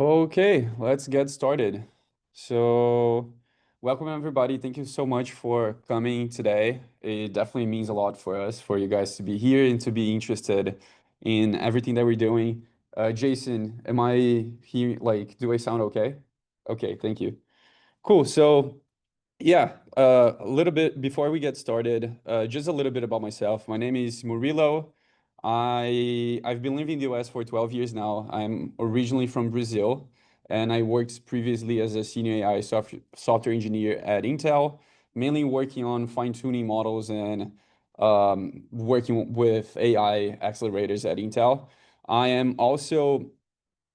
Okay, let's get started. So, welcome everybody. Thank you so much for coming today. It definitely means a lot for us, for you guys to be here and to be interested in everything that we're doing. Jason, am I here? Like, do I sound okay? Okay, thank you. Cool. So, yeah, a little bit before we get started, just a little bit about myself. My name is Murilo. I've been living in the US for 12 years now. I'm originally from Brazil, and I worked previously as a senior AI software engineer at Intel, mainly working on fine-tuning models and working with AI accelerators at Intel. I am also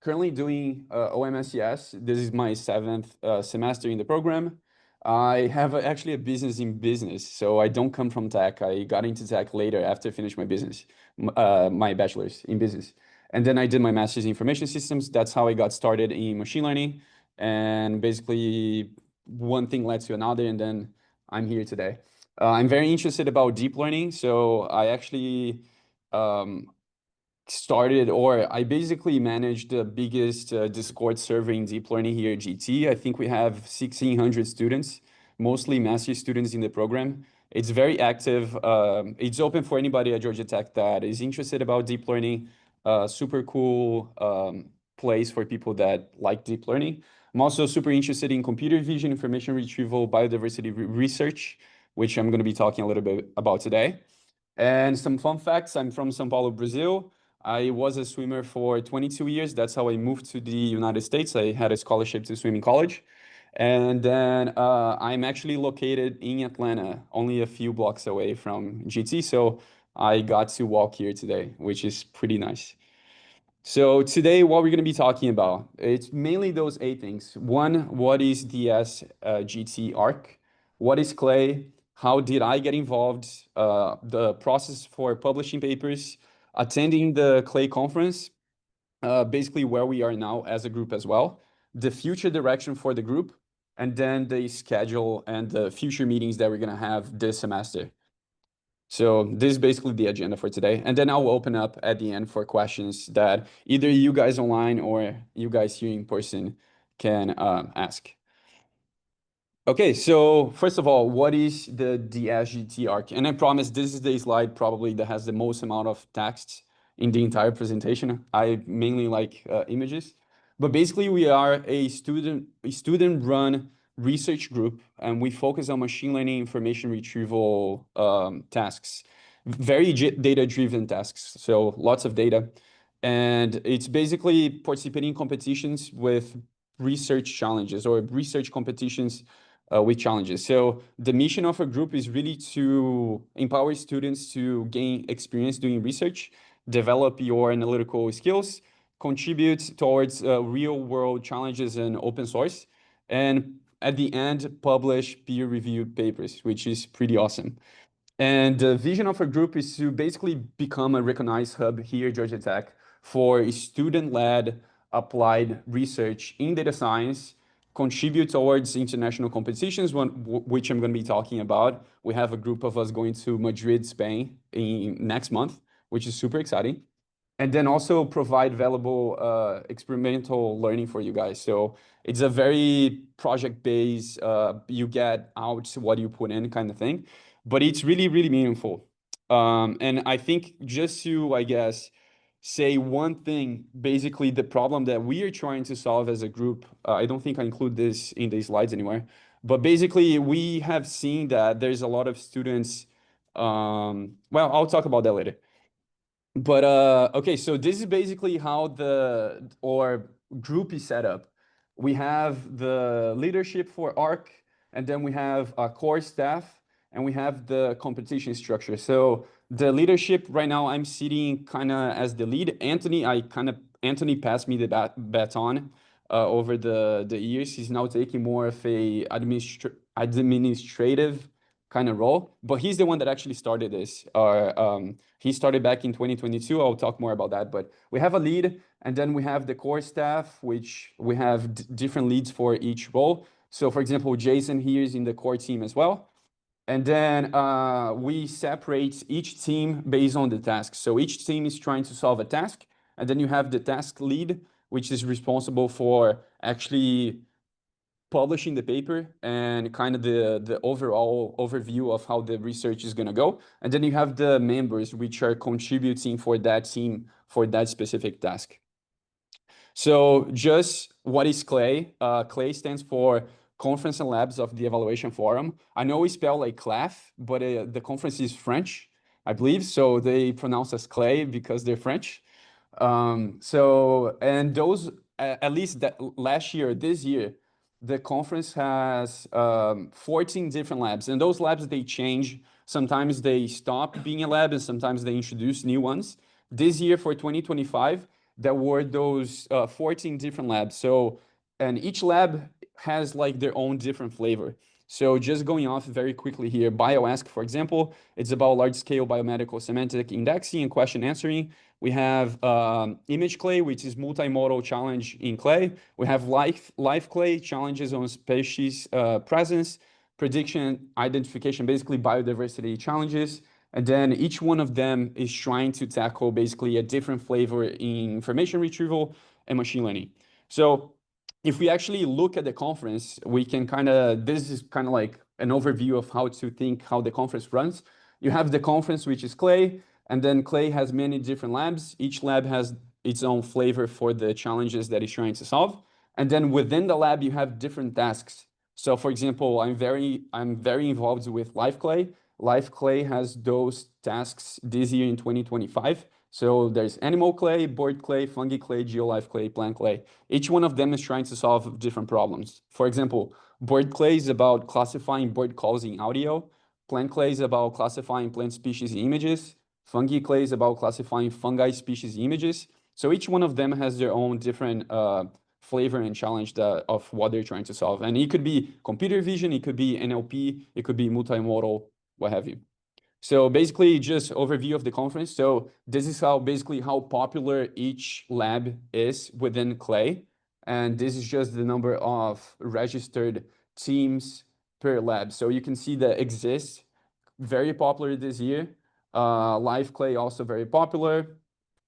currently doing OMSES. This is my seventh semester in the program. I have actually a business in business, so I don't come from tech. I got into tech later after I finished my business, my bachelor's in business. And then I did my master's in information systems. That's how I got started in machine learning. And basically, one thing led to another, and then I'm here today. I'm very interested about deep learning, so I actually um, started, or I basically manage the biggest Discord server in deep learning here at GT. I think we have 1,600 students, mostly master's students in the program. It's very active. It's open for anybody at Georgia Tech that is interested about deep learning. Super cool place for people that like deep learning. I'm also super interested in computer vision, information retrieval, biodiversity research, which I'm going to be talking a little bit about today. And some fun facts, I'm from São Paulo, Brazil. I was a swimmer for 22 years. That's how I moved to the United States. I had a scholarship to swim in college. And then I'm actually located in Atlanta, only a few blocks away from GT. So I got to walk here today, which is pretty nice. So today, what we're going to be talking about, it's mainly those eight things. One, what is DS GT ARC? What is Clay? How did I get involved? The process for publishing papers, attending the Clay conference, basically where we are now as a group as well, the future direction for the group, and then the schedule and the future meetings that we're going to have this semester. So this is basically the agenda for today. And then I'll open up at the end for questions that either you guys online or you guys here in person can ask. Okay, so first of all, what is the DSGT arc? And I promise this is the slide probably that has the most amount of text in the entire presentation. I mainly like images, but basically we are a student-run research group, and we focus on machine learning information retrieval tasks, very data-driven tasks. So lots of data, and it's basically participating in competitions with research challenges or research competitions with challenges. So the mission of a group is really to empower students to gain experience doing research, develop your analytical skills, contribute towards real world challenges in open source, and at the end, publish peer-reviewed papers, which is pretty awesome. And the vision of our group is to basically become a recognized hub here at Georgia Tech for student-led applied research in data science, contribute towards international competitions, which I'm going to be talking about. We have a group of us going to Madrid, Spain in next month, which is super exciting. And then also provide valuable experimental learning for you guys. So it's a very project-based, you get out what you put in kind of thing, but it's really, really meaningful. And I think just to, I guess, say one thing, basically the problem that we are trying to solve as a group, I don't think I include this in the slides anywhere, but basically we have seen that there's a lot of students, well, I'll talk about that later. But okay, so this is basically how the or group is set up. We have the leadership for ARC, and then we have a core staff, and we have the competition structure. So the leadership right now, I'm sitting kind of as the lead. Anthony passed me the baton over the years. He's now taking more of a administrative kind of role, but he's the one that actually started this. He started back in 2022. I'll talk more about that, but we have a lead, and then we have the core staff, which we have different leads for each role. So for example, Jason here is in the core team as well. And then we separate each team based on the task. So each team is trying to solve a task, and then you have the task lead, which is responsible for actually publishing the paper and kind of the overall overview of how the research is going to go. And then you have the members which are contributing for that team for that specific task. So just what is CLAE? CLAE stands for Conference and Labs of the Evaluation Forum. I know we spell like CLAF, but the conference is French, I believe. So they pronounce as CLAE because they're French. And those, at least that last year, this year, the conference has 14 different labs. And those labs, they change. Sometimes they stop being a lab and sometimes they introduce new ones. This year for 2025, there were those 14 different labs. So, and each lab has like their own different flavor. So just going off very quickly here, BioAsk, for example, it's about large-scale biomedical semantic indexing and question answering. We have ImageCLAE, which is multimodal challenge in clay. We have LiveCLAE, challenges on species presence, prediction, identification, basically biodiversity challenges. And then each one of them is trying to tackle basically a different flavor in information retrieval and machine learning. So if we actually look at the conference, we can this is kind of like an overview of how to think how the conference runs. You have the conference, which is CLAE, and then CLAE has many different labs. Each lab has its own flavor for the challenges that it's trying to solve. And then within the lab, you have different tasks. So for example, I'm very involved with LiveCLAE. LiveCLAE has those tasks this year in 2025. So there's animal clay, bird clay, fungi clay, geolife clay, plant clay. Each one of them is trying to solve different problems. For example, bird clay is about classifying bird calls in audio. Plant clay is about classifying plant species images. Fungi clay is about classifying fungi species images. So each one of them has their own different flavor and challenge of what they're trying to solve. And it could be computer vision, it could be NLP, it could be multimodal, what have you. So basically just overview of the conference. So this is basically how popular each lab is within CLAE. And this is just the number of registered teams per lab. So you can see that exists, very popular this year. LiveCLAE also very popular.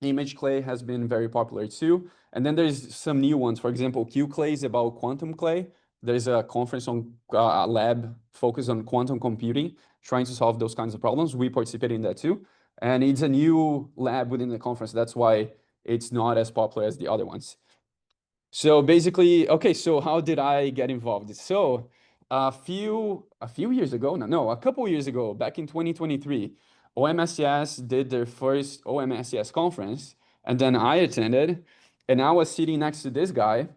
ImageCLAE has been very popular too. And then there's some new ones. For example, QCLAE is about quantum clay. There's a conference on a lab focused on quantum computing, trying to solve those kinds of problems. We participate in that too. And it's a new lab within the conference. That's why it's not as popular as the other ones. So basically, okay, so how did I get involved? So a few years ago, no, a couple years ago, back in 2023, OMSCS did their first OMSCS conference, and then I attended, and I was sitting next to this guy,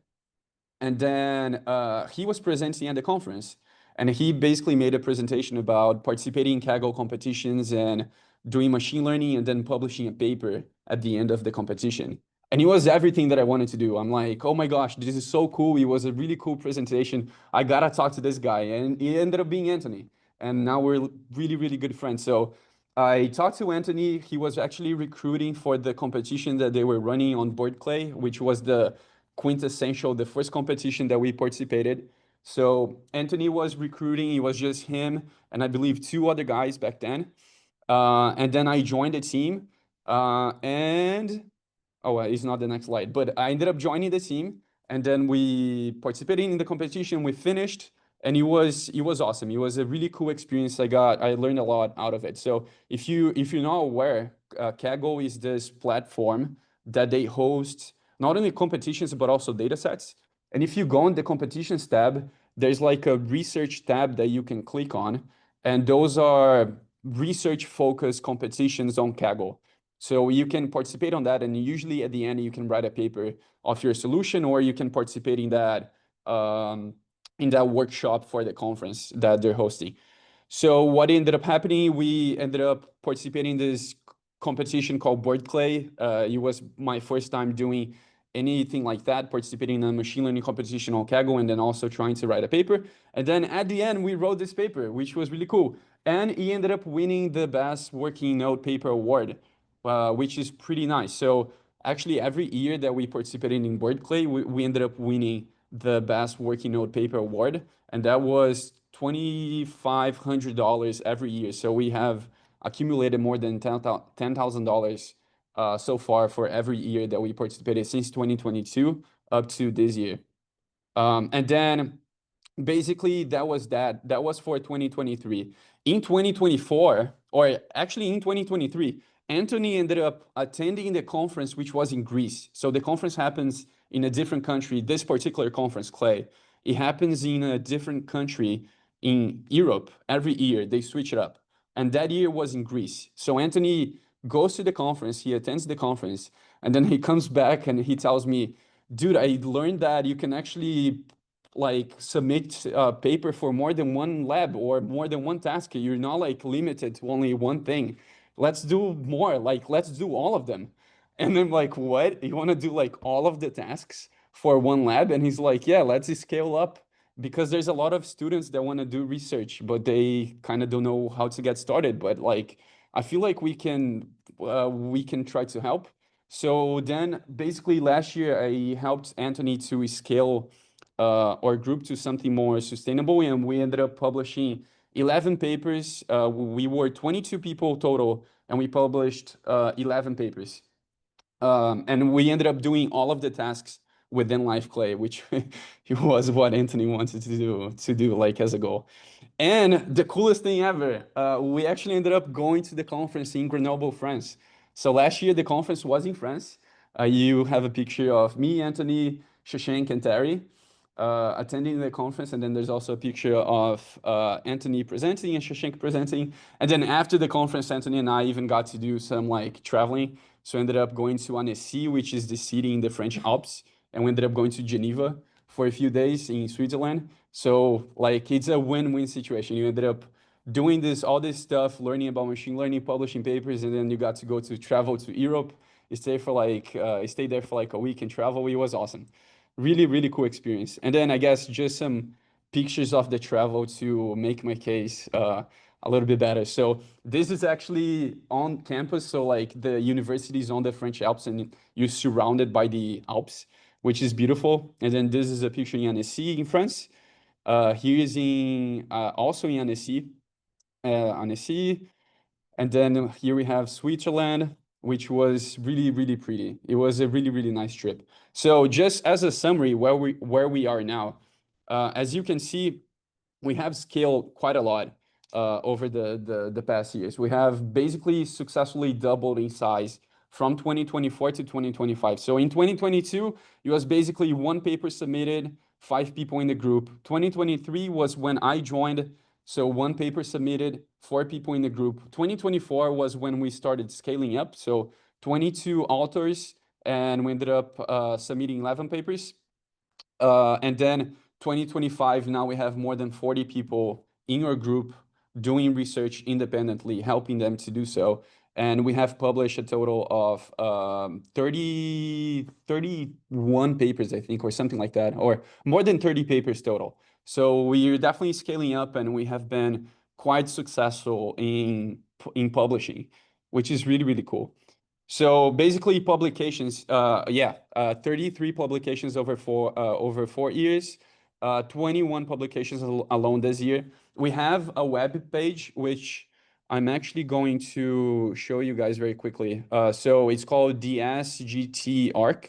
and then he was presenting at the conference, and he basically made a presentation about participating in Kaggle competitions and doing machine learning and then publishing a paper at the end of the competition. And it was everything that I wanted to do. I'm like, oh my gosh, this is so cool. It was a really cool presentation. I gotta talk to this guy. And it ended up being Anthony. And now we're really, really good friends. So I talked to Anthony. He was actually recruiting for the competition that they were running on Board Clay, which was the quintessential, the first competition that we participated. So Anthony was recruiting. It was just him and I believe two other guys back then. And then I joined the team. It's not the next slide, but I ended up joining the team, and then we participated in the competition. We finished, and it was awesome. It was a really cool experience. I learned a lot out of it. So if you're not aware, Kaggle is this platform that they host not only competitions but also data sets. And if you go on the competitions tab, there's like a research tab that you can click on, and those are research focused competitions on Kaggle. So you can participate on that, and usually at the end you can write a paper of your solution, or you can participate in that workshop for the conference that they're hosting. So what ended up happening, we ended up participating in this competition called Board Clay. It was my first time doing anything like that, participating in a machine learning competition on Kaggle, and then also trying to write a paper. And then at the end, we wrote this paper, which was really cool. And he ended up winning the Best Working Note Paper Award, which is pretty nice. So actually, every year that we participated in Board Clay, we ended up winning the Best Working Note Paper Award, and that was $2,500 every year. So we have accumulated more than $10,000 so far for every year that we participated since 2022 up to this year. And then basically that was for 2023. In 2024, or actually in 2023, Anthony ended up attending the conference, which was in Greece. So the conference happens in a different country. This particular conference, Clay, it happens in a different country in Europe every year. They switch it up. And that year was in Greece. So Anthony goes to the conference, he attends the conference, and then he comes back and he tells me, dude, I learned that you can actually like submit a paper for more than one lab or more than one task. You're not like limited to only one thing. Let's do more, like let's do all of them. And I'm like, what? You want to do like all of the tasks for one lab? And he's like, yeah, let's scale up because there's a lot of students that want to do research, but they kind of don't know how to get started. But like, I feel like we can try to help. So then basically last year I helped Anthony to scale our group to something more sustainable, and we ended up publishing 11 papers. We were 22 people total, and we published 11 papers. And we ended up doing all of the tasks within LifeClay, which was what Anthony wanted to do like as a goal. And the coolest thing ever, we actually ended up going to the conference in Grenoble, France. So last year the conference was in France. You have a picture of me, Anthony, Shashank, and Terry attending the conference, and then there's also a picture of Anthony presenting and Shashank presenting. And then after the conference, Anthony and I even got to do some like traveling. So I ended up going to Annecy, which is the city in the French Alps, and we ended up going to Geneva for a few days in Switzerland. So like it's a win-win situation. You ended up doing all this stuff, learning about machine learning, publishing papers, and then you got to go to travel to Europe. You stay there for like a week and travel. It was awesome. Really, really cool experience. And then I guess just some pictures of the travel to make my case a little bit better. So this is actually on campus. So like the university is on the French Alps and you're surrounded by the Alps, which is beautiful. And then this is a picture in Annecy in France. Here is also in Annecy. Annecy. And then here we have Switzerland, which was really, really pretty. It was a really, really nice trip. So just as a summary, where we are now, as you can see, we have scaled quite a lot over the past years. We have basically successfully doubled in size from 2024 to 2025. So in 2022, it was basically one paper submitted, 5 people in the group. 2023 was when I joined, so one paper submitted, 4 people in the group. 2024 was when we started scaling up, so 22 authors, and we ended up submitting 11 papers. And then 2025, now we have more than 40 people in our group doing research independently, helping them to do so. And we have published a total of 31 papers, I think, or something like that, or more than 30 papers total. So we're definitely scaling up and we have been quite successful in publishing, which is really, really cool. So basically publications, 33 publications over 4 years, 21 publications alone this year. We have a web page, which I'm actually going to show you guys very quickly. So it's called dsgtarc.org.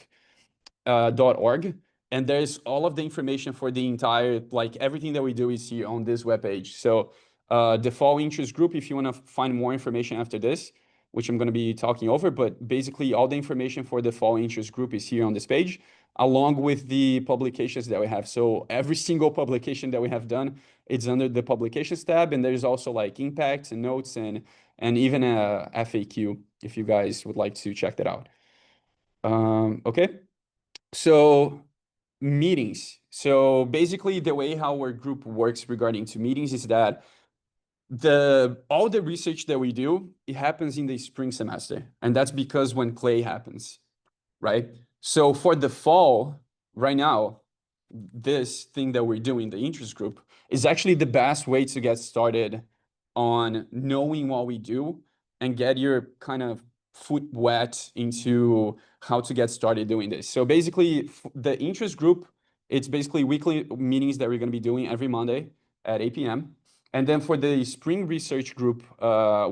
And there's all of the information for the entire, like everything that we do is here on this webpage. So the fall interest group, if you want to find more information after this, which I'm going to be talking over, but basically all the information for the fall interest group is here on this page, along with the publications that we have. So every single publication that we have done, it's under the publications tab, and there's also like impacts and notes and even a FAQ if you guys would like to check that out. Okay, so meetings. So basically the way how our group works regarding to meetings is that all the research that we do, it happens in the spring semester. And that's because when Clay happens, right? So for the fall, right now, this thing that we're doing, the interest group, is actually the best way to get started on knowing what we do and get your kind of foot wet into how to get started doing this. So basically, the interest group, it's basically weekly meetings that we're going to be doing every Monday at 8 p.m. And then for the spring research group,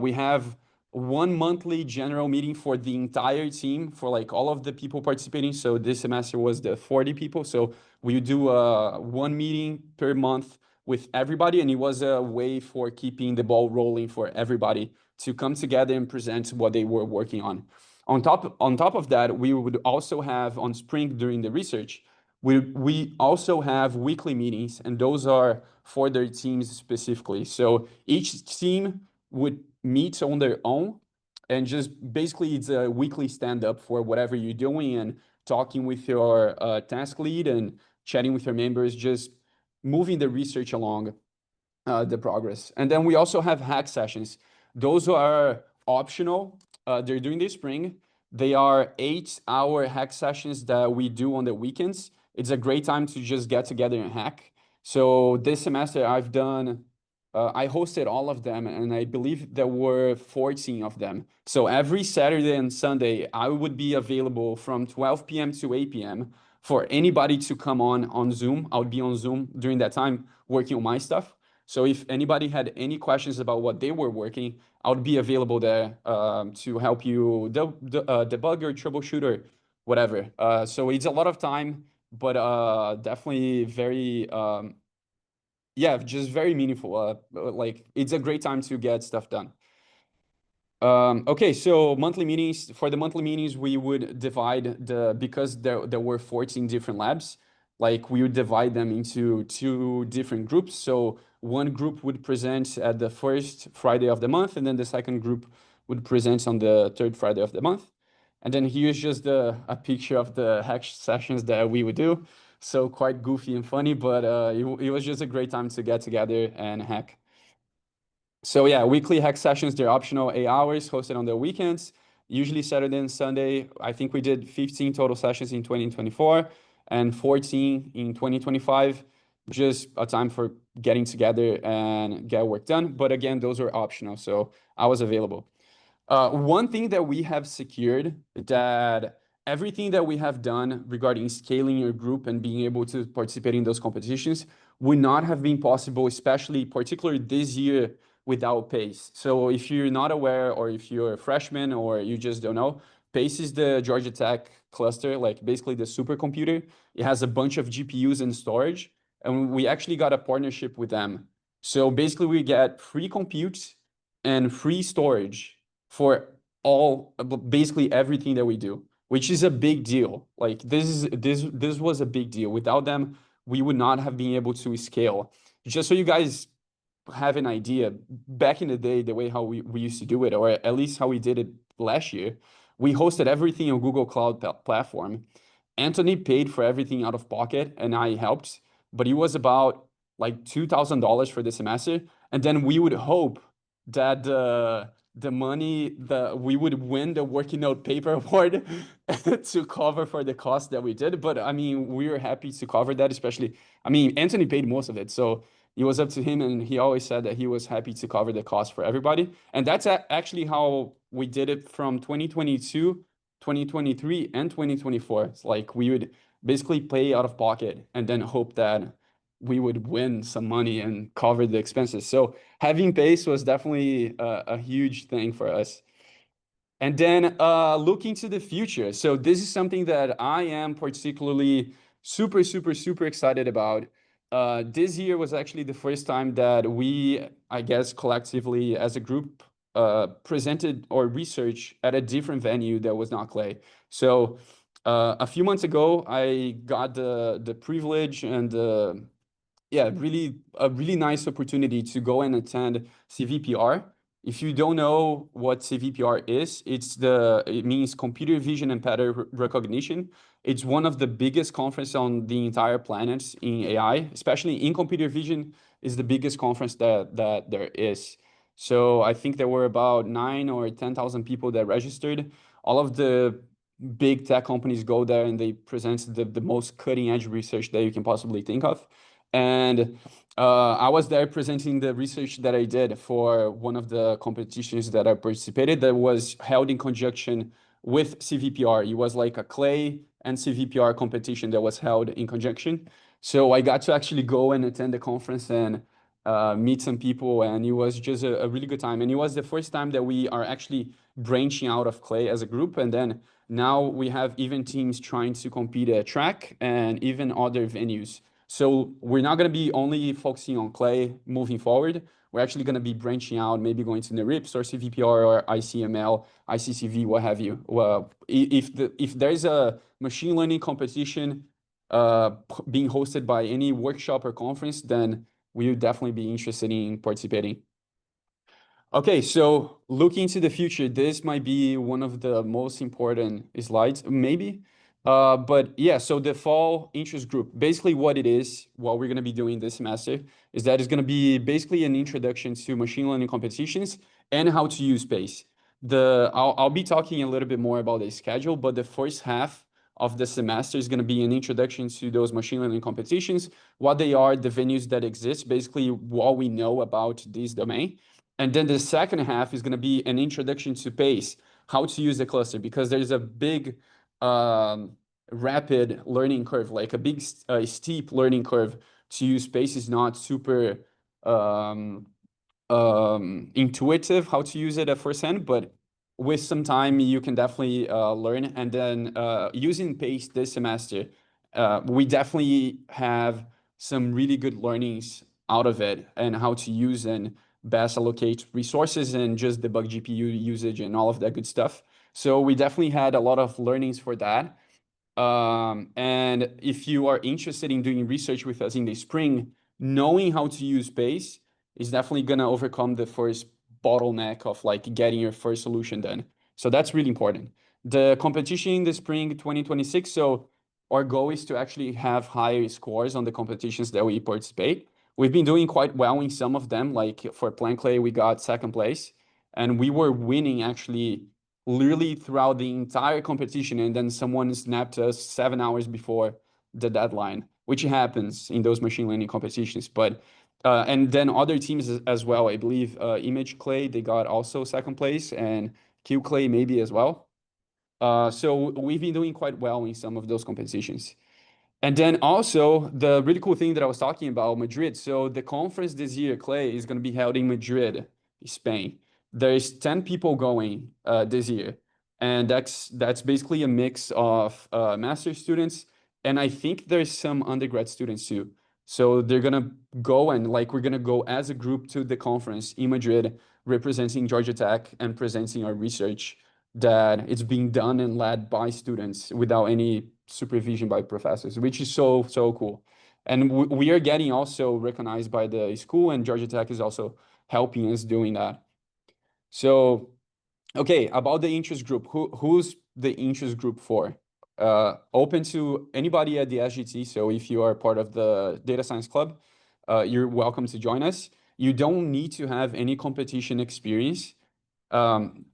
we have one monthly general meeting for the entire team, for like all of the people participating. So this semester was the 40 people. So we do one meeting per month with everybody, and it was a way for keeping the ball rolling for everybody to come together and present what they were working on. On top of that, we would also have on Spring during the research, we also have weekly meetings, and those are for their teams specifically. So each team would meet on their own, and just basically it's a weekly stand-up for whatever you're doing, and talking with your task lead and chatting with your members, just moving the research along the progress. And then we also have hack sessions. Those are optional. They're during the spring. They are 8-hour hack sessions that we do on the weekends. It's a great time to just get together and hack. So this semester I hosted all of them, and I believe there were 14 of them. So every Saturday and Sunday, I would be available from 12 p.m. to 8 p.m. for anybody to come on Zoom. I would be on Zoom during that time working on my stuff. So if anybody had any questions about what they were working, I would be available there to help you debug or troubleshoot or whatever. So it's a lot of time, but definitely very, yeah, just very meaningful. Like it's a great time to get stuff done. Okay, so monthly meetings. For the monthly meetings, we would divide because there were 14 different labs, like we would divide them into 2 different groups. So one group would present at the first Friday of the month, and then the second group would present on the third Friday of the month. And then here's just a picture of the hack sessions that we would do. So quite goofy and funny, but it was just a great time to get together and hack. So yeah, weekly hack sessions, they're optional, 8 hours, hosted on the weekends, usually Saturday and Sunday. I think we did 15 total sessions in 2024 and 14 in 2025. Just a time for getting together and get work done. But again, those are optional, so I was available. One thing that we have secured, that everything that we have done regarding scaling your group and being able to participate in those competitions would not have been possible, especially particularly this year, without PACE. So if you're not aware, or if you're a freshman or you just don't know, PACE is the Georgia Tech cluster, like basically the supercomputer. It has a bunch of GPUs and storage, and we actually got a partnership with them. So basically we get free compute and free storage for all, basically everything that we do, which is a big deal. Like this was a big deal. Without them, we would not have been able to scale. Just so you guys have an idea, back in the day, the way how we used to do it, or at least how we did it last year, we hosted everything on Google Cloud platform. Anthony paid for everything out of pocket, and I helped, but it was about like $2,000 for the semester. And then we would hope that the money that we would win the Working Note Paper Award to cover for the cost that we did. But I mean, we were happy to cover that, especially, I mean, Anthony paid most of it. So it was up to him, and he always said that he was happy to cover the cost for everybody. And that's actually how we did it from 2022, 2023, and 2024. It's like we would basically pay out of pocket and then hope that we would win some money and cover the expenses. So having PACE was definitely a huge thing for us. And then looking to the future. So this is something that I am particularly super, super, super excited about. This year was actually the first time that we, I guess, collectively as a group, presented or researched at a different venue that was not Clay. So a few months ago, I got the privilege and yeah, really a really nice opportunity to go and attend CVPR. If you don't know what CVPR is, it means computer vision and pattern recognition. It's one of the biggest conferences on the entire planet in AI, especially in computer vision, is the biggest conference that there is. So I think there were about 9 or 10,000 people that registered. All of the big tech companies go there, and they present the most cutting edge research that you can possibly think of. And I was there presenting the research that I did for one of the competitions that I participated, that was held in conjunction with CVPR. It was like a Clay and CVPR competition that was held in conjunction. So I got to actually go and attend the conference and meet some people, and it was just a really good time. And it was the first time that we are actually branching out of Clay as a group. And then now we have even teams trying to compete at track and even other venues. So we're not going to be only focusing on Clay moving forward. We're actually going to be branching out, maybe going to NeurIPS or CVPR or ICML, ICCV, what have you. Well, if there's a machine learning competition being hosted by any workshop or conference, then we would definitely be interested in participating. Okay, so looking to the future, this might be one of the most important slides, maybe. But yeah, so the fall interest group, basically what it is, what we're going to be doing this semester is that it's going to be basically an introduction to machine learning competitions and how to use Space. I'll be talking a little bit more about the schedule, but the first half of the semester is going to be an introduction to those machine learning competitions, what they are, the venues that exist, basically what we know about this domain. And then the second half is going to be an introduction to Pace, how to use the cluster, because there's a big rapid learning curve, like a big steep learning curve to use Pace is not super intuitive how to use it at first hand, but with some time you can definitely learn. And then using Pace this semester, we definitely have some really good learnings out of it and how to use and best allocate resources and just debug GPU usage and all of that good stuff. So we definitely had a lot of learnings for that. And if you are interested in doing research with us in the spring, knowing how to use Pace is definitely going to overcome the first bottleneck of like getting your first solution done. So that's really important. The competition in the spring 2026. So our goal is to actually have higher scores on the competitions that we participate. We've been doing quite well in some of them. Like for Planclay, we got second place, and we were winning actually literally throughout the entire competition. And then someone snapped us 7 hours before the deadline, which happens in those machine learning competitions. But and then other teams as well. I believe Image Clay, they got also second place, and Q Clay maybe as well. So we've been doing quite well in some of those competitions. And then also the really cool thing that I was talking about, Madrid. So the conference this year, Clay, is going to be held in Madrid, Spain. There's 10 people going this year, and that's basically a mix of master's students, and I think there's some undergrad students too. So they're gonna go and like we're gonna go as a group to the conference in Madrid, representing Georgia Tech and presenting our research that it's being done and led by students without any supervision by professors, which is so cool. And we are getting also recognized by the school, and Georgia Tech is also helping us doing that. So, okay, about the interest group, who's the interest group for? Open to anybody at the SGT. So if you are part of the data science club, you're welcome to join us. You don't need to have any competition experience.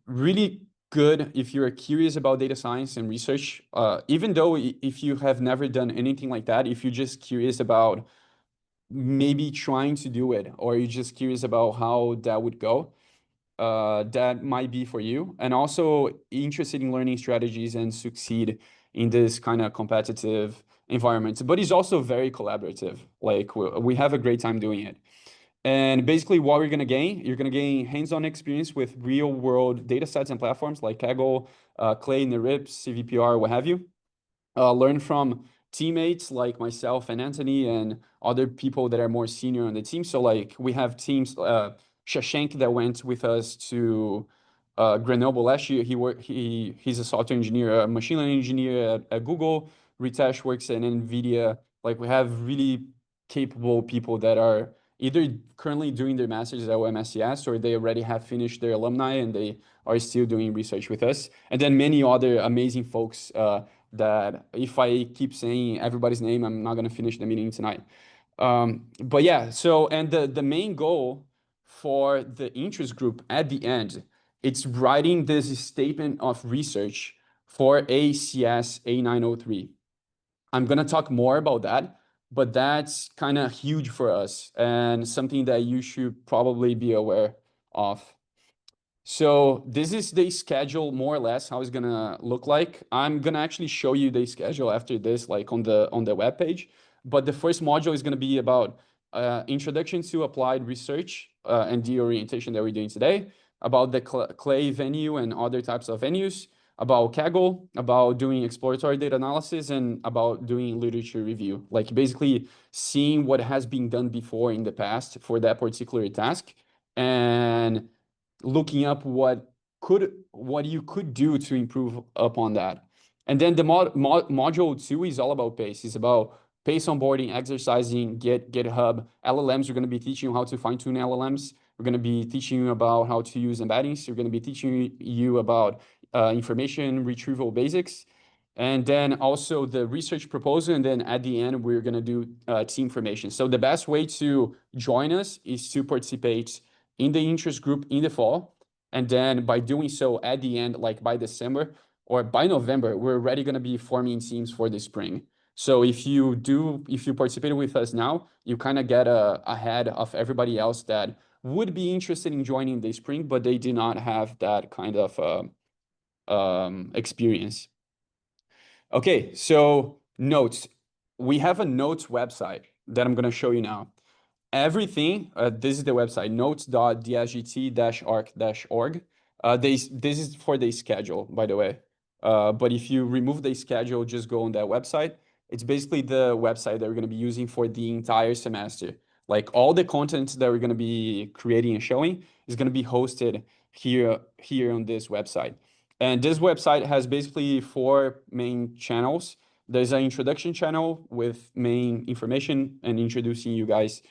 Really good if you're curious about data science and research, even though if you have never done anything like that, if you're just curious about maybe trying to do it, or you're just curious about how that would go, that might be for you. And also interested in learning strategies and succeed in this kind of competitive environment. But it's also very collaborative. Like we have a great time doing it. And basically what you're gonna gain, you're gonna gain hands-on experience with real-world data sets and platforms like Kaggle, Clay, NeurIPS, CVPR, what have you. Learn from teammates like myself and Anthony and other people that are more senior on the team. So like we have teams, Shashank that went with us to Grenoble last year. He's a software engineer, a machine learning engineer at Google. Ritesh works at NVIDIA. Like we have really capable people that are either currently doing their masters at OMSCS or they already have finished their alumni and they are still doing research with us. And then many other amazing folks that if I keep saying everybody's name, I'm not going to finish the meeting tonight. But yeah, so, and the main goal for the interest group at the end, it's writing this statement of research for ACS A903. I'm going to talk more about that, but that's kind of huge for us and something that you should probably be aware of. So this is the schedule more or less how it's gonna look like. I'm gonna actually show you the schedule after this, like on the web page. But the first module is gonna be about introduction to applied research and the orientation that we're doing today, about the Clay venue and other types of venues, about Kaggle, about doing exploratory data analysis, and about doing literature review. Like basically seeing what has been done before in the past for that particular task and looking up what you could do to improve upon that. And then the module 2 is all about pace. It's about pace onboarding, exercising, GitHub. LLMs, we're going to be teaching you how to fine-tune LLMs. We're going to be teaching you about how to use embeddings. We're going to be teaching you about information retrieval basics. And then also the research proposal. And then at the end, we're going to do team formation. So the best way to join us is to participate in the interest group in the fall. And then by doing so at the end, like by December or by November, we're already going to be forming teams for the spring. So if you participate with us now, you kind of get ahead of everybody else that would be interested in joining the spring, but they do not have that kind of experience. Okay, so notes. We have a notes website that I'm going to show you now. Everything, this is the website, notes.dsgt-arc-org. This is for the schedule, by the way. But if you remove the schedule, just go on that website. It's basically the website that we're going to be using for the entire semester. Like all the content that we're going to be creating and showing is going to be hosted here on this website. And this website has basically 4 main channels. There's an introduction channel with main information and introducing you guys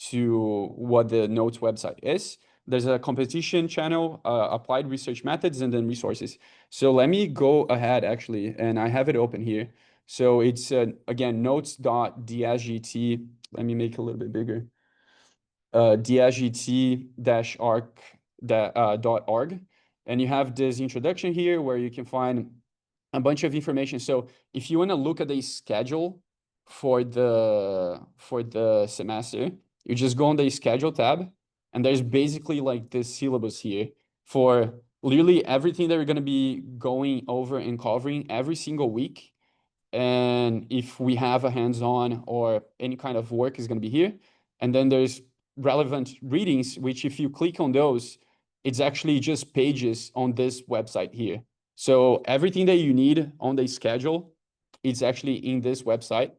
to what the Notes website is. There's a competition channel, applied research methods, and then resources. So let me go ahead actually, and I have it open here. So it's again, notes.dsgt. Let me make it a little bit bigger. dsgt-arc.org. And you have this introduction here where you can find a bunch of information. So if you want to look at the schedule for the semester, you just go on the schedule tab, and there's basically like this syllabus here for literally everything that we're going to be going over and covering every single week. And if we have a hands-on or any kind of work is going to be here. And then there's relevant readings, which if you click on those, it's actually just pages on this website here. So everything that you need on the schedule is actually in this website.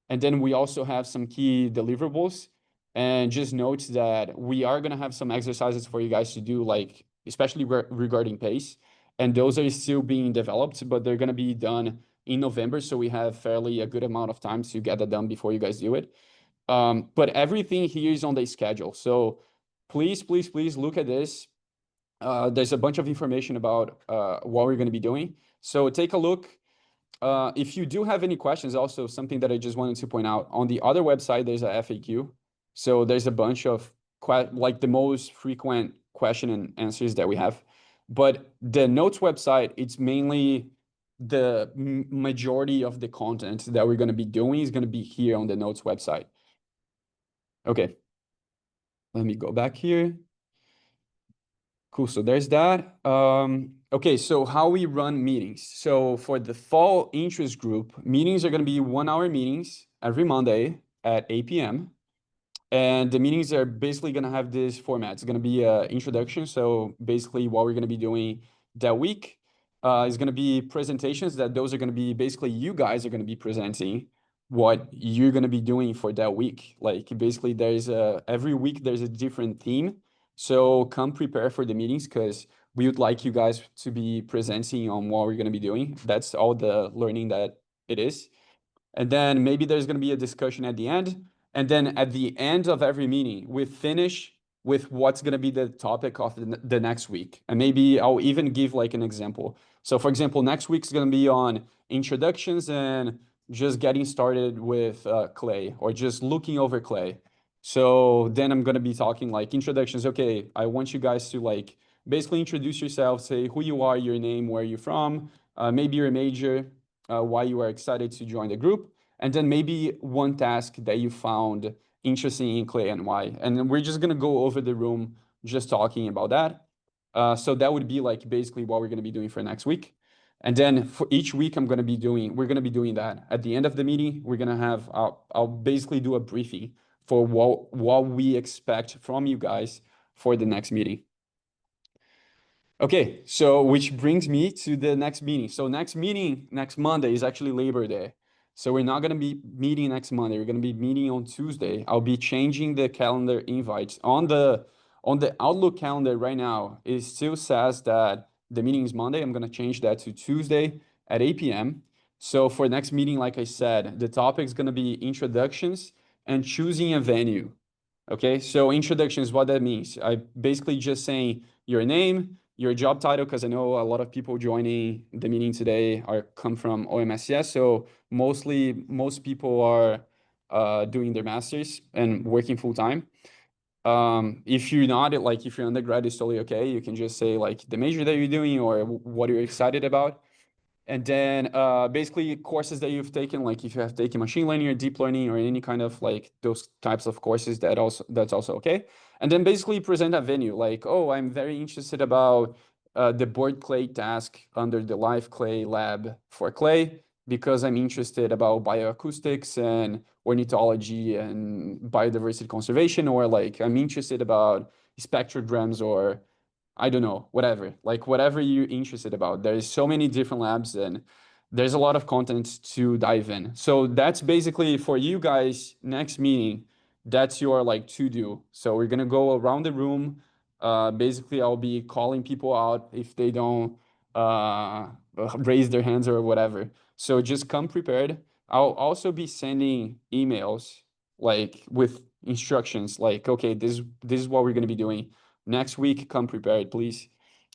And then we also have some key deliverables. And just note that we are going to have some exercises for you guys to do, like especially regarding pace. And those are still being developed, but they're going to be done in November. So we have fairly a good amount of time to get that done before you guys do it. But everything here is on the schedule. So please look at this. There's a bunch of information about what we're going to be doing. So take a look. If you do have any questions, also something that I just wanted to point out, on the other website, there's a FAQ. So there's a bunch of like the most frequent question and answers that we have. But the Notes website, it's mainly the majority of the content that we're going to be doing is going to be here on the Notes website. Okay. Let me go back here. Cool, so there's that. Okay, so how we run meetings. So for the fall interest group, meetings are going to be 1-hour meetings every Monday at 8 p.m. And the meetings are basically going to have this format. It's going to be an introduction. So basically what we're going to be doing that week is going to be presentations that those are going to be basically you guys are going to be presenting what you're going to be doing for that week. Like basically there's every week there's a different theme. So come prepare for the meetings because we would like you guys to be presenting on what we're going to be doing. That's all the learning that it is. And then maybe there's going to be a discussion at the end. And then at the end of every meeting, we finish with what's going to be the topic of the next week. And maybe I'll even give like an example. So for example, next week's going to be on introductions and just getting started with Clay or just looking over Clay. So then I'm going to be talking like introductions. Okay, I want you guys to like basically introduce yourself, say who you are, your name, where you're from, maybe your major, why you are excited to join the group, and then maybe one task that you found interesting in Clay and why. And then we're just going to go over the room just talking about that. So that would be like basically what we're going to be doing for next week. And then for each week we're going to be doing that. At the end of the meeting, we're going to have, I'll basically do a briefing for what we expect from you guys for the next meeting. Okay, so which brings me to the next meeting. So next meeting, next Monday, is actually Labor Day. So we're not going to be meeting next Monday. We're going to be meeting on Tuesday. I'll be changing the calendar invites. On the Outlook calendar right now, it still says that the meeting is Monday. I'm going to change that to Tuesday at 8 p.m. So for next meeting, like I said, the topic is going to be introductions and choosing a venue. Okay, so introductions, what that means. I basically just saying your name, your job title, because I know a lot of people joining the meeting today come from OMSCS. So most people are doing their masters and working full time. If you're not, like if you're undergrad, it's totally okay. You can just say like the major that you're doing or what you're excited about. And then basically courses that you've taken, like if you have taken machine learning or deep learning or any kind of like those types of courses, that's also okay. And then basically present a venue like, oh, I'm very interested about the board clay task under the live clay lab for clay because I'm interested about bioacoustics and ornithology and biodiversity conservation, or like I'm interested about spectrograms or I don't know, whatever, like whatever you're interested about. There's so many different labs and there's a lot of content to dive in. So that's basically for you guys next meeting, that's your like to do. So we're gonna go around the room. Basically I'll be calling people out if they don't raise their hands or whatever. So just come prepared. I'll also be sending emails like with instructions like, okay, this is what we're gonna be doing next week. Come prepared, please.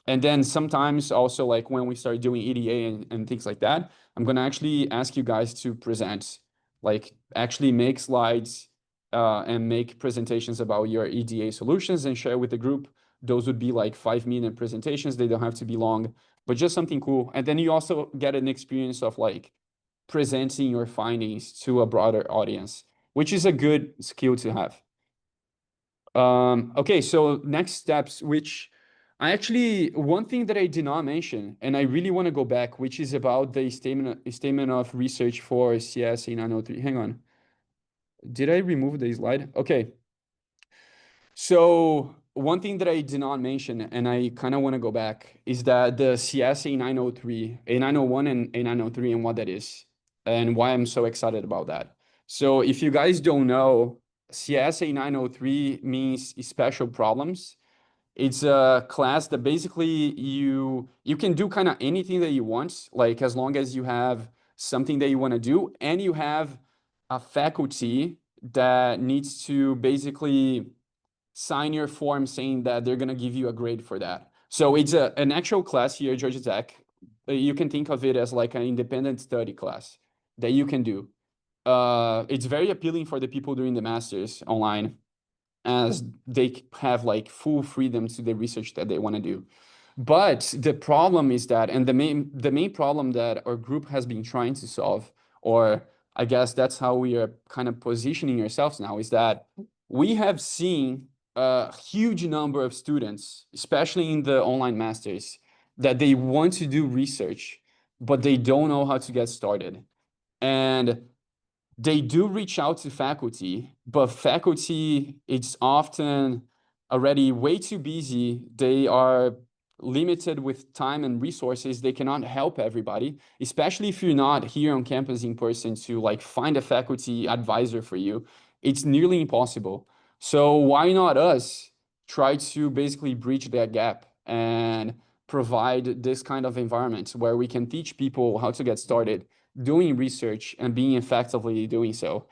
And then sometimes also like when we start doing EDA and things like that, I'm gonna actually ask you guys to present, like actually make slides and make presentations about your EDA solutions and share with the group. Those would be like 5-minute presentations. They don't have to be long, but just something cool. And then you also get an experience of like presenting your findings to a broader audience, which is a good skill to have. Okay, so next steps, which one thing that I did not mention, and I really want to go back, which is about the statement of research for CSA 903. Hang on. Did I remove the slide? Okay. So one thing that I did not mention, and I kind of want to go back, is that the CSA 903, A901 and A903 and what that is, and why I'm so excited about that. So if you guys don't know, CSA 903 means special problems. It's a class that basically you can do kind of anything that you want, like as long as you have something that you want to do and you have a faculty that needs to basically sign your form saying that they're going to give you a grade for that. So it's an actual class here at Georgia Tech. You can think of it as like an independent study class that you can do. It's very appealing for the people doing the masters online, as they have like full freedom to the research that they want to do. But the problem is that, and the main problem that our group has been trying to solve, or I guess that's how we are kind of positioning ourselves now, is that we have seen a huge number of students, especially in the online masters, that they want to do research, but they don't know how to get started. And they do reach out to faculty, but faculty, it's often already way too busy. They are limited with time and resources. They cannot help everybody, especially if you're not here on campus in person to like find a faculty advisor for you. It's nearly impossible. So why not us try to basically bridge that gap and provide this kind of environment where we can teach people how to get started doing research and being effectively doing so.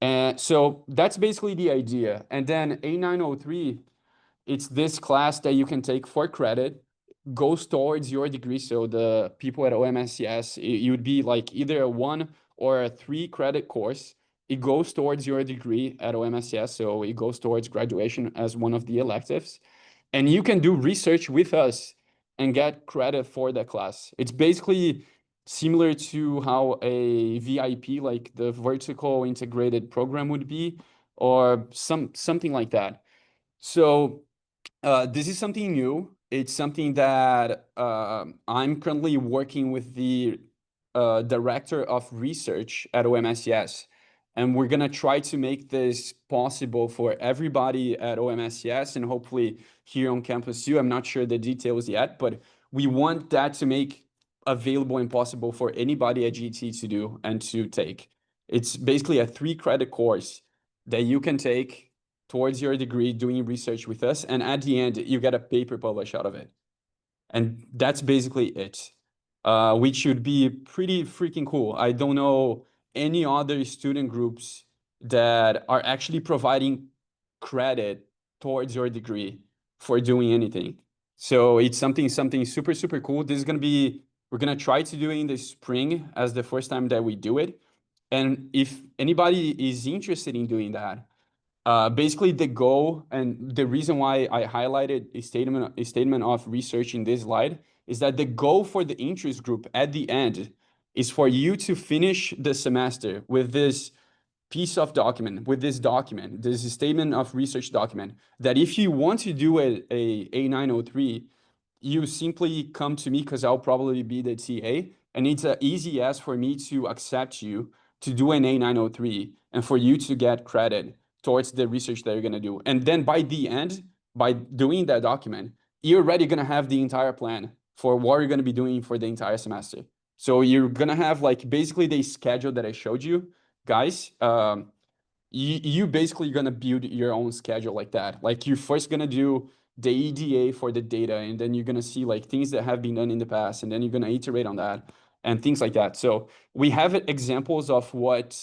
And so that's basically the idea. And then A903, it's this class that you can take for credit, goes towards your degree. So the people at OMSCS, it would be like either a 1 or a 3 credit course. It goes towards your degree at OMSCS. So it goes towards graduation as one of the electives. And you can do research with us and get credit for that class. It's basically similar to how a VIP, like the vertical integrated program would be, or something like that. So this is something new. It's something that I'm currently working with the director of research at OMSCS. And we're going to try to make this possible for everybody at OMSCS and hopefully here on campus too. I'm not sure the details yet, but we want that to make available and possible for anybody at GT to do and to take. It's basically a 3-credit course that you can take towards your degree doing research with us. And at the end, you get a paper published out of it. And that's basically it, which should be pretty freaking cool. I don't know any other student groups that are actually providing credit towards your degree for doing anything. So it's something super, super cool. This is going to be, we're going to try to do it in the spring as the first time that we do it. And if anybody is interested in doing that, basically the goal and the reason why I highlighted a statement of research in this slide is that the goal for the interest group at the end is for you to finish the semester with this piece of document, with this document, this statement of research document, that if you want to do a A903, you simply come to me because I'll probably be the TA, and it's an easy ask for me to accept you to do an A903 and for you to get credit towards the research that you're going to do. And then by the end, by doing that document, you're already going to have the entire plan for what you're going to be doing for the entire semester. So you're going to have like basically the schedule that I showed you, guys. You basically going to build your own schedule like that. Like you're first going to do the EDA for the data, and then you're going to see like things that have been done in the past, and then you're going to iterate on that and things like that. So we have examples of what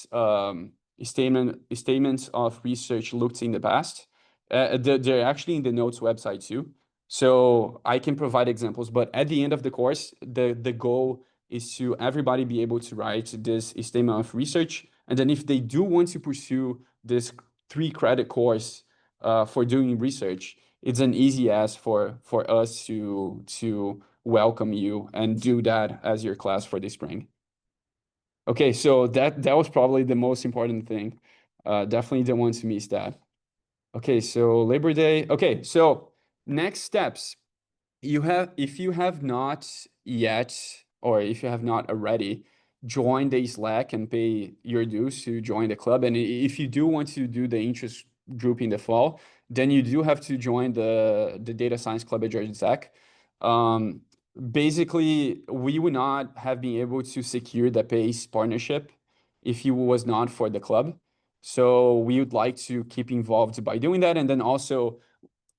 statements of research looked in the past. They're actually in the notes website too. So I can provide examples, but at the end of the course, the goal is to everybody be able to write this statement of research. And then if they do want to pursue this 3-credit course for doing research, it's an easy ask for us to welcome you and do that as your class for the spring. Okay, so that was probably the most important thing. Definitely don't want to miss that. Okay, so Labor Day. Okay, so next steps. If you have not yet, or if you have not already, join the Slack and pay your dues to join the club. And if you do want to do the interest group in the fall, then you do have to join the Data Science Club at Georgia Tech. Basically, we would not have been able to secure the PACE partnership if it was not for the club. So we would like to keep involved by doing that. And then also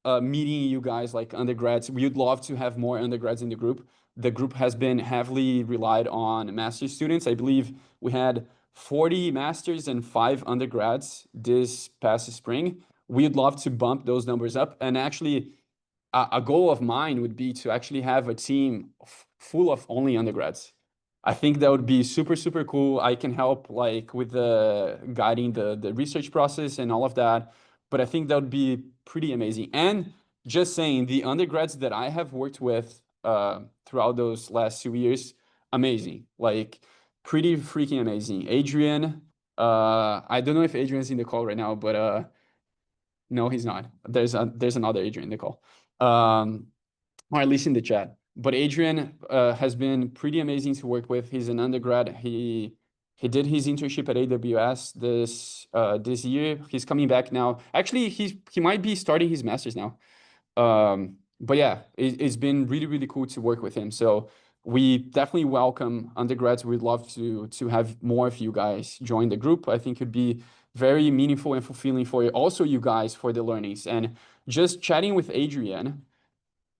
meeting you guys like undergrads. We would love to have more undergrads in the group. The group has been heavily relied on master's students. I believe we had 40 masters and 5 undergrads this past spring. We'd love to bump those numbers up. And actually, a goal of mine would be to actually have a team full of only undergrads. I think that would be super, super cool. I can help like with the guiding the research process and all of that. But I think that would be pretty amazing. And just saying, the undergrads that I have worked with throughout those last 2 years, amazing. Like pretty freaking amazing. Adrian, I don't know if Adrian's in the call right now, but no, he's not. There's another Adrian in the call, or at least in the chat. But Adrian has been pretty amazing to work with. He's an undergrad. He did his internship at AWS this year. He's coming back now. Actually, he might be starting his master's now. But yeah, it's been really, really cool to work with him. So we definitely welcome undergrads. We'd love to have more of you guys join the group. I think it'd be very meaningful and fulfilling for also you guys for the learnings. And just chatting with Adrian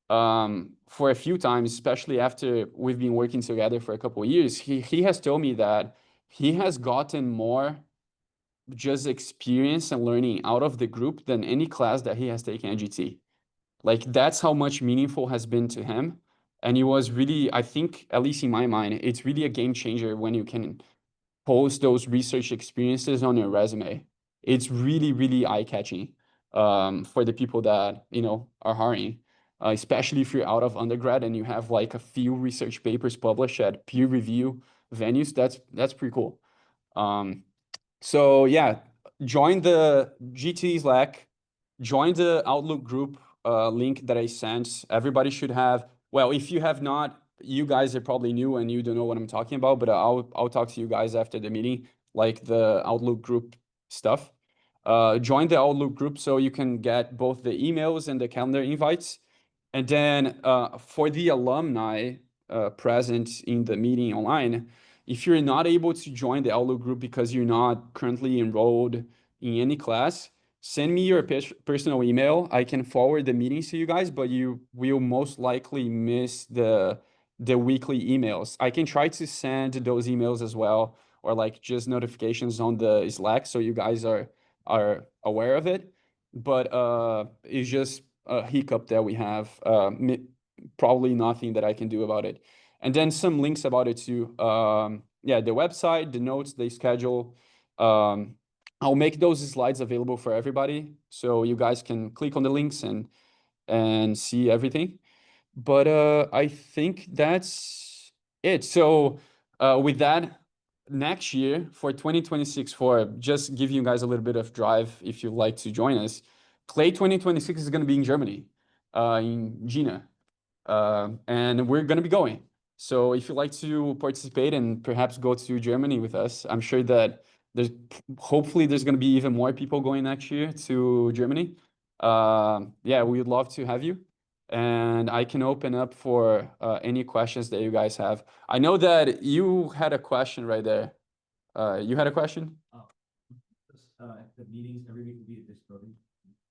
for a few times, especially after we've been working together for a couple of years, he has told me that he has gotten more just experience and learning out of the group than any class that he has taken at GT. Like that's how much meaningful has been to him. And it was really, I think, at least in my mind, it's really a game changer when you can post those research experiences on your resume. It's really, really eye-catching for the people that, are hiring, especially if you're out of undergrad and you have like a few research papers published at peer review venues. That's pretty cool. So yeah, join the GT Slack, join the Outlook group link that I sent. Everybody should have, well, if you have not, you guys are probably new and you don't know what I'm talking about, but I'll talk to you guys after the meeting. like the Outlook group stuff. Join the Outlook group so you can get both the emails and the calendar invites. And then for the alumni present in the meeting online, if you're not able to join the Outlook group because you're not currently enrolled in any class, send me your personal email. I can forward the meetings to you guys, but you will most likely miss the weekly emails. I can try to send those emails as well, or like just notifications on the Slack so you guys are aware of it. But it's just a hiccup that we have. Probably nothing that I can do about it. And then some links about it too. Yeah, the website, the notes, the schedule. I'll make those slides available for everybody, so you guys can click on the links and see everything. But I think that's it. So with that, next year for 2026, for just give you guys a little bit of drive if you'd like to join us, Clay 2026 is going to be in Germany, in Jena, and we're going to be going. So if you'd like to participate and perhaps go to Germany with us, I'm sure that there's hopefully there's going to be even more people going next year to Germany. Yeah, we'd love to have you. And I can open up for any questions that you guys have. I know that you had a question right there. You had a question? The meetings every week will be at this building.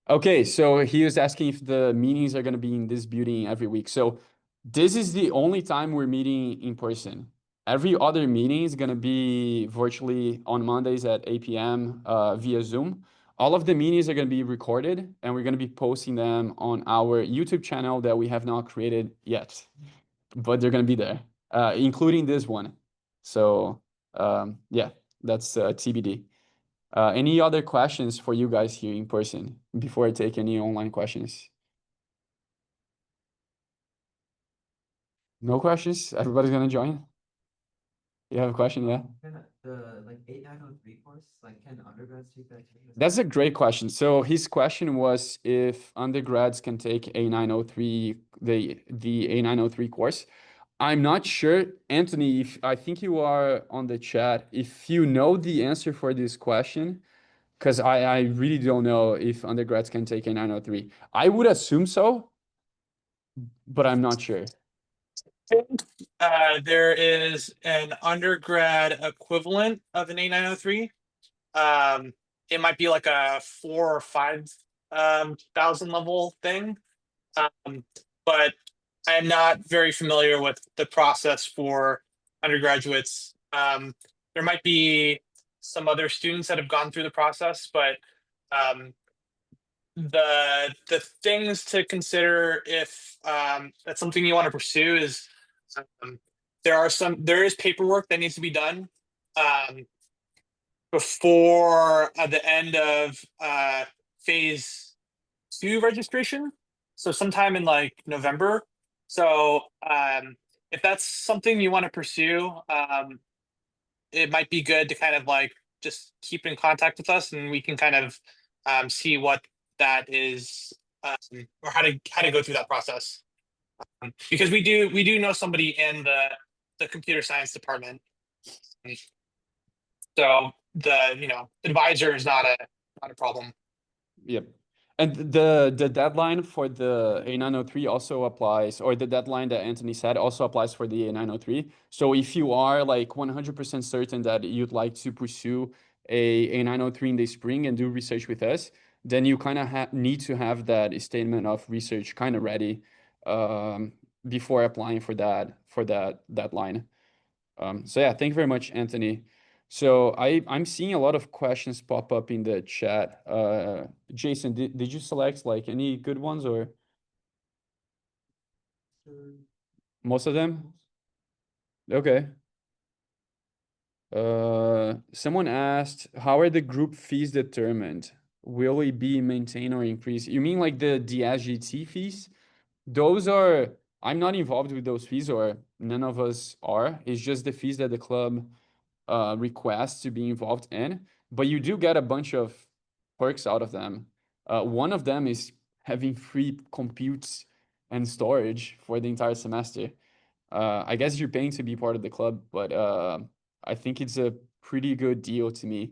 Okay, so he was asking if the meetings are going to be in this building every week. So this is the only time we're meeting in person. Every other meeting is going to be virtually on Mondays at 8 p.m. Via Zoom. All of the meetings are going to be recorded, and we're going to be posting them on our YouTube channel that we have not created yet, but they're going to be there, including this one. So yeah, that's TBD. Any other questions for you guys here in person before I take any online questions? No questions? Everybody's gonna join? You have a question, yeah? The like 8903 course, like can undergrads take that too? That's a great question. So his question was if undergrads can take A903, the A903 course. I'm not sure, Anthony, if I think you are on the chat. If you know the answer for this question, because I really don't know if undergrads can take A903. I would assume so, but I'm not sure. There is an undergrad equivalent of an A903. It might be like a 4 or 5 thousand level thing. But I am not very familiar with the process for undergraduates. There might be some other students that have gone through the process, but the things to consider if that's something you want to pursue is there is paperwork that needs to be done before the end of phase 2 registration, so sometime in like November. So if that's something you want to pursue, it might be good to kind of like just keep in contact with us, and we can kind of see what that is, or how to go through that process. Because we do know somebody in the computer science department, so the advisor is not a problem. Yep. And the deadline for the A903 also applies, or the deadline that Anthony said also applies for the A903. So if you are like 100% certain that you'd like to pursue a A903 in the spring and do research with us, then you kind of need to have that statement of research kind of ready before applying for that deadline. So yeah, thank you very much, Anthony. So I'm seeing a lot of questions pop up in the chat. Jason, did you select like any good ones or most of them? Okay. Someone asked, how are the group fees determined? Will it be maintained or increased? You mean like the SGT fees? Those are, I'm not involved with those fees, or none of us are. It's just the fees that the club requests to be involved in, but you do get a bunch of perks out of them. One of them is having free computes and storage for the entire semester. I guess you're paying to be part of the club, but I think it's a pretty good deal to me.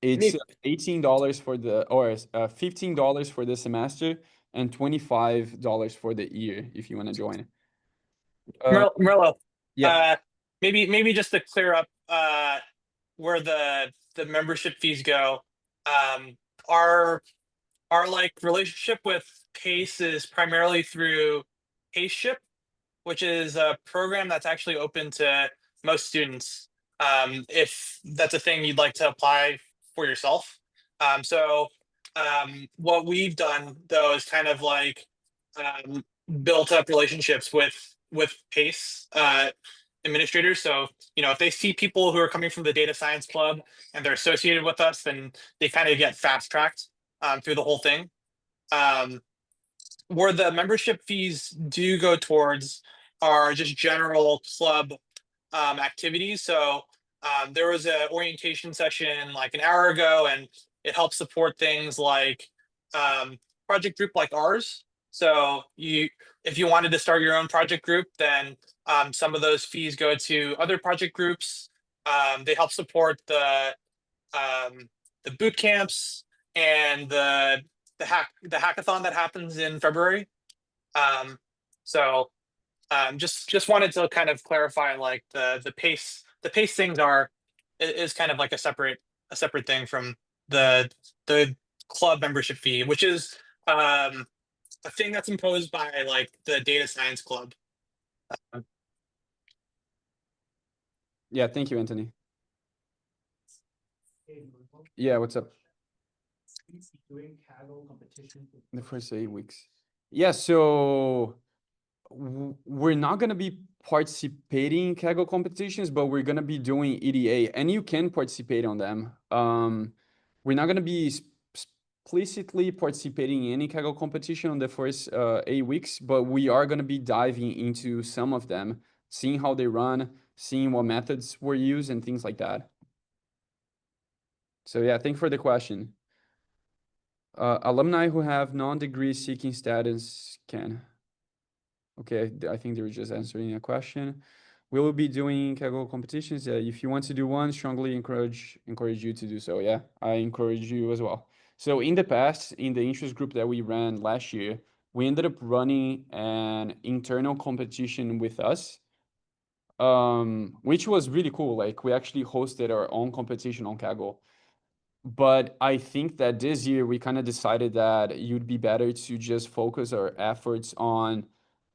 It's $18 for the or $15 for the semester and $25 for the year if you want to join. Merlo, Yeah. maybe just to clear up where the membership fees go. Our like relationship with Pace is primarily through PaceShip, which is a program that's actually open to most students. If that's a thing you'd like to apply for yourself. What we've done though is kind of like built up relationships with Pace administrators. So, if they see people who are coming from the data science club and they're associated with us, then they kind of get fast tracked through the whole thing. Where the membership fees do go towards are just general club activities. So there was an orientation session like an hour ago, and it helps support things like project group like ours. So if you wanted to start your own project group, then some of those fees go to other project groups. They help support the boot camps and the hackathon that happens in February. Just wanted to kind of clarify like the pace things is kind of like a separate thing from the club membership fee, which is a thing that's imposed by like the data science club. Yeah, thank you, Anthony. Yeah, what's up? Doing Kaggle competition The first 8 weeks. Yeah, so we're not gonna be participating in Kaggle competitions, but we're gonna be doing EDA, and you can participate on them. We're not gonna be explicitly participating in any Kaggle competition on the first 8 weeks, but we are gonna be diving into some of them, seeing how they run, seeing what methods were used, and things like that. So yeah, thank you for the question. Alumni who have non-degree seeking status can. Okay, I think they were just answering a question. We will be doing Kaggle competitions. If you want to do one, strongly encourage you to do so. Yeah, I encourage you as well. So in the past, in the interest group that we ran last year, we ended up running an internal competition with us, which was really cool. Like we actually hosted our own competition on Kaggle. But I think that this year we kind of decided that it would be better to just focus our efforts on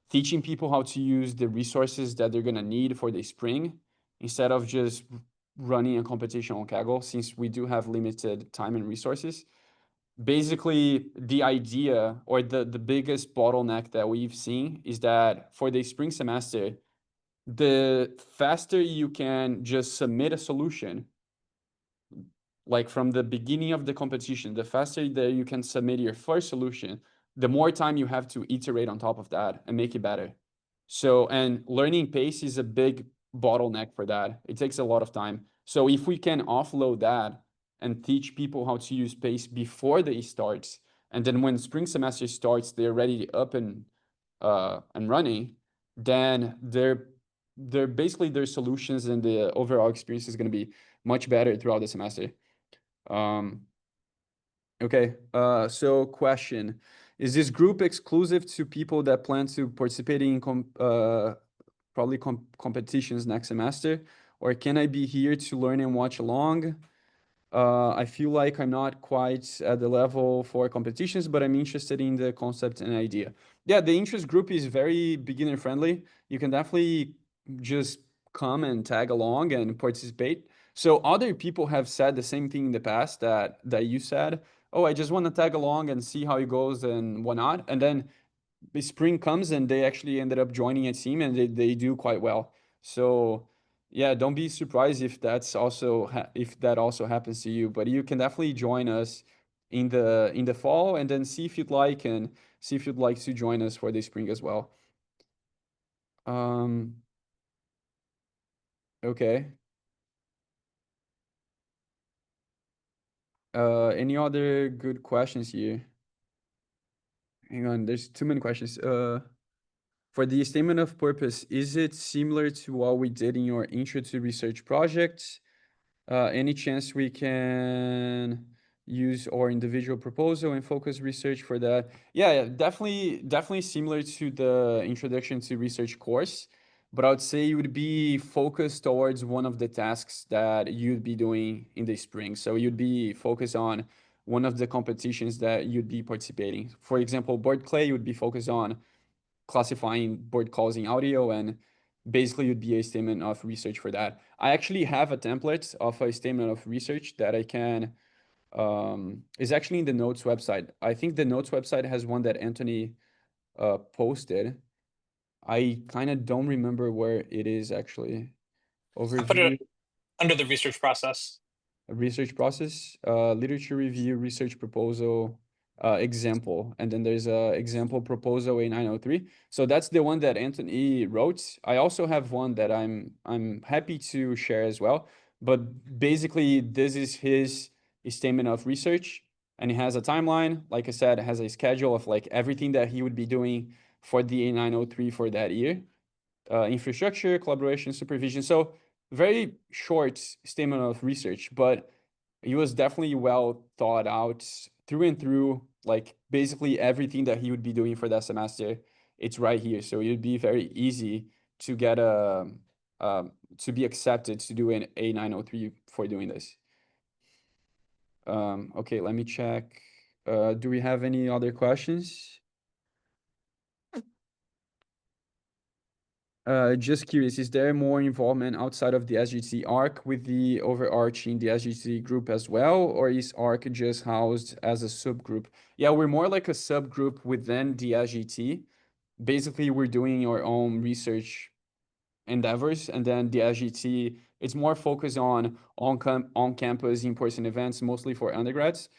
teaching people how to use the resources that they're going to need for the spring instead of just running a competition on Kaggle, since we do have limited time and resources. Basically, the idea or the biggest bottleneck that we've seen is that for the spring semester, the faster you can just submit a solution, like from the beginning of the competition, the faster that you can submit your first solution, the more time you have to iterate on top of that and make it better. So, and learning pace is a big bottleneck for that. It takes a lot of time. So if we can offload that and teach people how to use pace before they starts, and then when spring semester starts, they're ready up and running, then they're basically their solutions and the overall experience is going to be much better throughout the semester. Okay, so question, is this group exclusive to people that plan to participate in competitions next semester, or can I be here to learn and watch along? I feel like I'm not quite at the level for competitions, but I'm interested in the concept and idea. Yeah, the interest group is very beginner friendly. You can definitely just come and tag along and participate. So other people have said the same thing in the past that you said, oh, I just want to tag along and see how it goes and whatnot. And then the spring comes and they actually ended up joining a team and they do quite well. So yeah, don't be surprised if that's also if that also happens to you. But you can definitely join us in the fall and then see if you'd like and see if you'd like to join us for the spring as well. Okay. Any other good questions here? Hang on, there's too many questions. For the statement of purpose, is it similar to what we did in your intro to research project? Any chance we can use our individual proposal and focus research for that? Yeah, definitely similar to the introduction to research course, but I would say it would be focused towards one of the tasks that you'd be doing in the spring. So you'd be focused on one of the competitions that you'd be participating. For example, board clay, you would be focused on classifying board calls in audio, and basically you'd be a statement of research for that. I actually have a template of a statement of research that I can is actually in the notes website. I think the notes website has one that Anthony posted. I kind of don't remember where it is actually. I put it Overview, under the research process. research process, literature review, research proposal, example, and then there's a example proposal A903. So that's the one that Anthony wrote. I also have one that I'm happy to share as well. But basically, this is his statement of research, and he has a timeline. Like I said, it has a schedule of like everything that he would be doing for the A903 for that year. Infrastructure, collaboration, supervision. So very short statement of research, but he was definitely well thought out through and through. Like basically everything that he would be doing for that semester, it's right here. So it'd be very easy to get to be accepted to do an A903 for doing this. Okay, let me check. Do we have any other questions? Just curious, is there more involvement outside of the SGT ARC with the overarching the SGT group as well, or is ARC just housed as a subgroup? Yeah, we're more like a subgroup within the SGT. Basically, we're doing our own research endeavors, and then the SGT, it's more focused on on-campus in-person events, mostly for undergrads.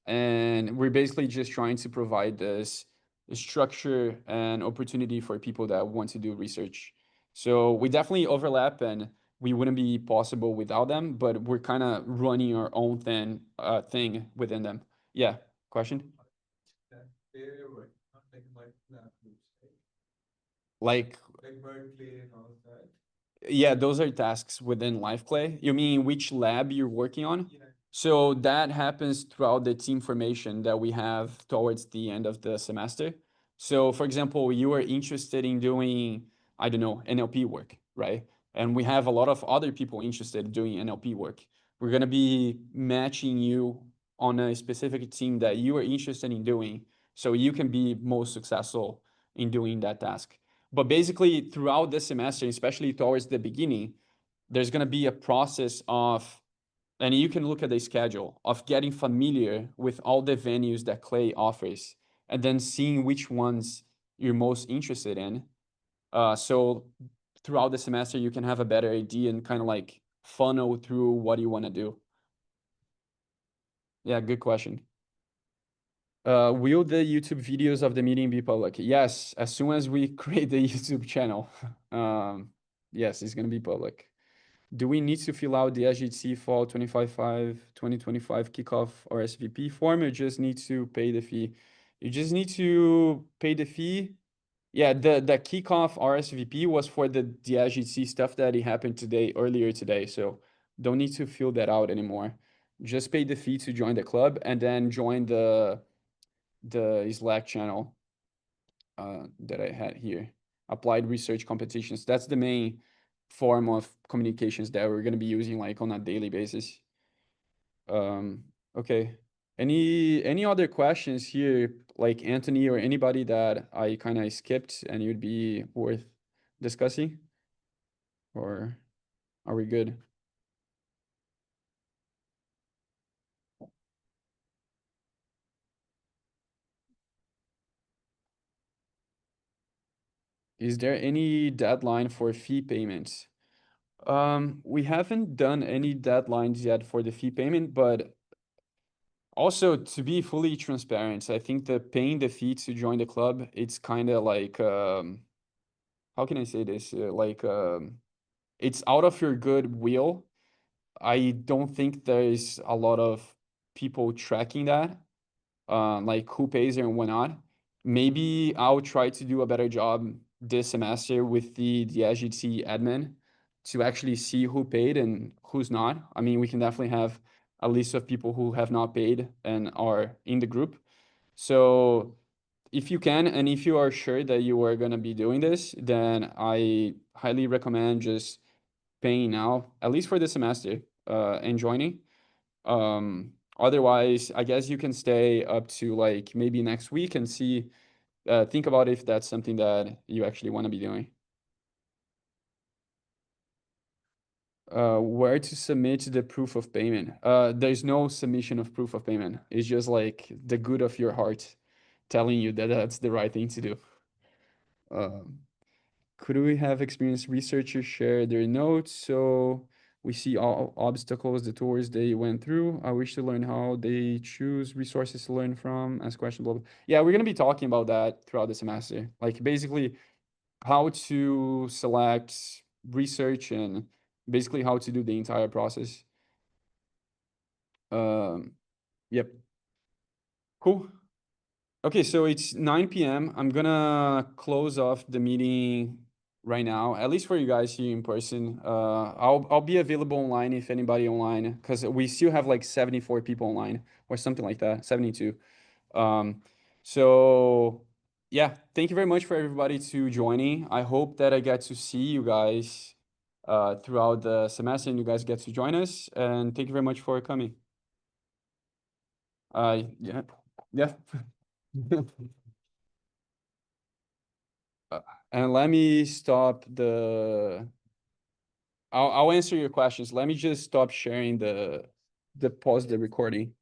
And we're basically just trying to provide this structure and opportunity for people that want to do research. So we definitely overlap, and we wouldn't be possible without them, but we're kind of running our own thing within them. Yeah, question? Like Berkeley and all that. Yeah, those are tasks within LiveClay. You mean which lab you're working on? Yeah. So that happens throughout the team formation that we have towards the end of the semester. So for example, you are interested in doing, I don't know, NLP work, right? And we have a lot of other people interested in doing NLP work. We're going to be matching you on a specific team that you are interested in doing, so you can be most successful in doing that task. But basically, throughout the semester, especially towards the beginning, there's going to be a process of, and you can look at the schedule of getting familiar with all the venues that Clay offers, and then seeing which ones you're most interested in. So throughout the semester, you can have a better idea and kind of like funnel through what you want to do. Yeah, good question. Will the YouTube videos of the meeting be public? Yes, as soon as we create the YouTube channel. Yes, it's gonna be public. Do we need to fill out the SGT Fall 2025 kickoff or SVP form, or just need to pay the fee? You just need to pay the fee. Yeah, the kickoff RSVP was for the SGT stuff that it happened earlier today, so don't need to fill that out anymore. Just pay the fee to join the club, and then join the Slack channel that I had here. Applied research competitions. That's the main form of communications that we're going to be using like on a daily basis. Okay. Any other questions here, like Anthony or anybody that I kind of skipped and you'd be worth discussing? Or are we good? Is there any deadline for fee payments? We haven't done any deadlines yet for the fee payment, but also to be fully transparent, I think that paying the fee to join the club, it's kind of like, how can I say this? It's out of your good will. I don't think there's a lot of people tracking that, like who pays and whatnot. Maybe I'll try to do a better job this semester with the SGT admin to actually see who paid and who's not. I mean, we can definitely have a list of people who have not paid and are in the group. So if you can, and if you are sure that you are going to be doing this, then I highly recommend just paying now, at least for the semester, and joining. Otherwise, I guess you can stay up to like maybe next week and see, think about if that's something that you actually want to be doing. Where to submit the proof of payment? There's no submission of proof of payment. It's just like the good of your heart telling you that that's the right thing to do. Could we have experienced researchers share their notes so we see all obstacles, the tours they went through? I wish to learn how they choose resources to learn from, ask questions, blah, blah. Yeah, we're gonna be talking about that throughout the semester. Like basically how to select research and basically how to do the entire process. Yep. Cool. Okay, so it's 9 p.m. I'm gonna close off the meeting right now, at least for you guys here in person. I'll be available online if anybody online, because we still have like 74 people online or something like that, 72. So yeah, thank you very much for everybody to joining. I hope that I get to see you guys throughout the semester and you guys get to join us. And thank you very much for coming. Yeah, yeah. And let me stop the. I'll answer your questions. Let me just stop sharing the pause the recording.